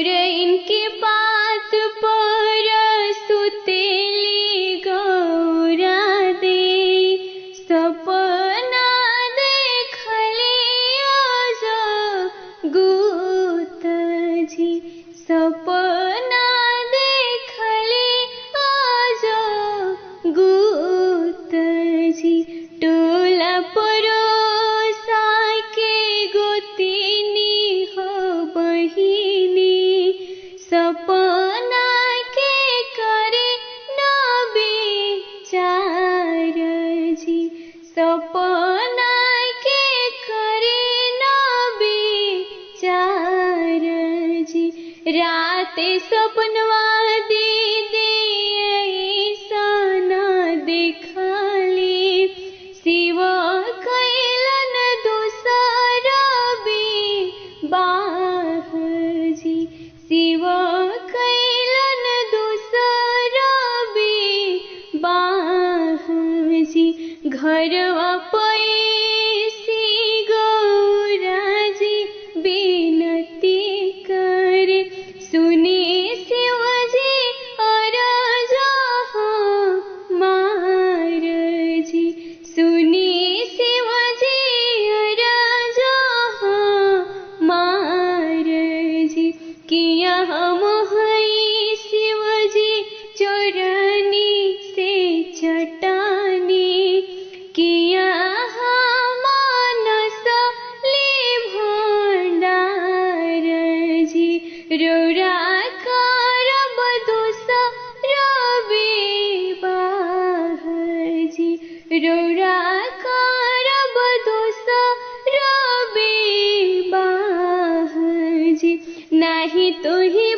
इनके पास पर सुतेली गौरा दे सपना देखले आज गुतजी सपना देखले आज गुतजी टोला परोसा के गोतिनी हो बहिनी सपना के करे न विचार जी सपना के करे न विचार जी राते सपनवा दीदी ऐसा देखली शिव कैलन दूसरा विवाह जी शिव कैलन दूसरा विवाह जी घरवा पैसी गौरा जी विनती कर सुनी शिव जी अरज मार जी सुनी शिव जी अरज मार जी किया हम हई शिव जी चोरनी से चटानी किया मानस ली भंडार जी रौरा करब दूसरा विवाह जी रौरा करब दूसरा विवाह जी नाही तो ही